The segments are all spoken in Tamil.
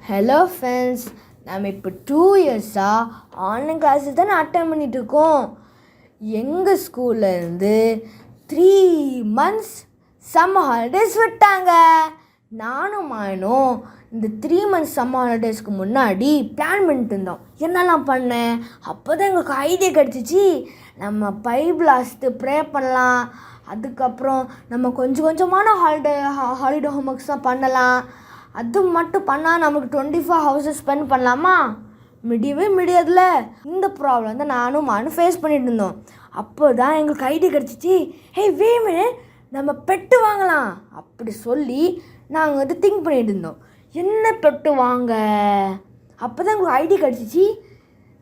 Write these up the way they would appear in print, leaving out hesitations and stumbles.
ஹலோ ஃப்ரெண்ட்ஸ், நம்ம இப்போ 2 இயர்ஸாக ஆன்லைன் கிளாஸஸ் தானே அட்டன் பண்ணிகிட்ருக்கோம். எங்கள் ஸ்கூல்லேருந்து 3 months சம்மர் ஹாலிடேஸ் விட்டாங்க. நானும் மாயனும் இந்த 3 months சம்மர் ஹாலிடேஸ்க்கு முன்னாடி பிளான் பண்ணிட்டு இருந்தோம். என்னெல்லாம் பண்ணேன், அப்போ தான் எங்களுக்கு ஐடியா கிடச்சிச்சு. நம்ம பைபிளாஸ்ட்டு ப்ரே பண்ணலாம். அதுக்கப்புறம் நம்ம கொஞ்சம் கொஞ்சமான ஹாலிடே ஹோம்ஒர்க்ஸ் தான் பண்ணலாம். அது மட்டும் பண்ணால் நமக்கு 24 hours ஸ்பெண்ட் பண்ணலாமா? முடியாதுல. இந்த ப்ராப்ளம் தான் நானும் ஃபேஸ் பண்ணிட்டு இருந்தோம். அப்போ தான் எங்களுக்கு ஐடியா கிடச்சிச்சு. ஹே வேமு, நம்ம பெட்டு வாங்கலாம் அப்படி சொல்லி நாங்கள் திங்க் பண்ணிட்டு இருந்தோம். என்ன பெட்டு வாங்க? அப்போ தான் எங்களுக்கு ஐடியா கிடச்சிச்சு.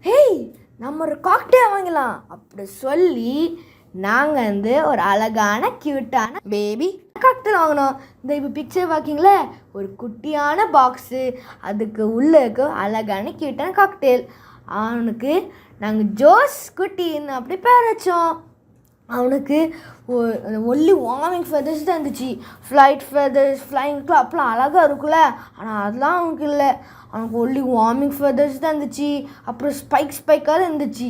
ஹேய், நம்ம ஒரு காக்டெயில் வாங்கலாம் அப்படி சொல்லி நாங்கள் ஒரு அழகான க்யூட்டான பேபி காக்டெயில் வாங்கினோம். இந்த இப்போ பிக்சர் பார்க்கிங்களே, ஒரு குட்டியான பாக்ஸு, அதுக்கு உள்ளே இருக்க அழகான க்யூட்டான காக்டெயில். அவனுக்கு நாங்கள் ஜோஸ் குட்டின்னு அப்படி பேர் வச்சோம். அவனுக்கு ஒன்லி வார்மிங் ஃபெதர்ஸ் தான் இருந்துச்சு. ஃப்ளைட் ஃபெதர்ஸ், ஃப்ளைங்லாம் அப்பெல்லாம் அழகாக இருக்குல்ல, ஆனால் அதெல்லாம் அவனுக்கு இல்லை. அவனுக்கு ஒன்லி வார்மிங் ஃபெதர்ஸ் தான் இருந்துச்சு. அப்புறம் ஸ்பைக்காக இருந்துச்சு.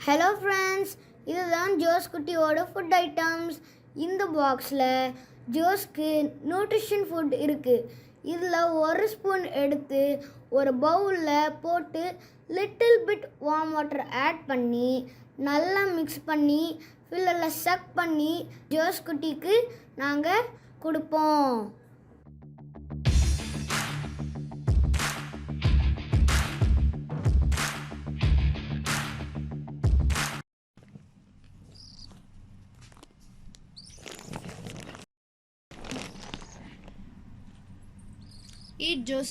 ஹலோ ஃப்ரெண்ட்ஸ், இதுதான் ஜோஸ் குட்டியோட ஃபுட் ஐட்டம்ஸ். இந்த பாக்ஸில் ஜோஸ்க்கு நியூட்ரிஷன் ஃபுட் இருக்குது. இதில் 1 ஸ்பூன் எடுத்து ஒரு பவுலில் போட்டு little bit warm water add பண்ணி நல்லா மிக்ஸ் பண்ணி ஃபில்லரில் சக் பண்ணி ஜோஸ் குட்டிக்கு நாங்கள் கொடுப்போம். Eat Joe's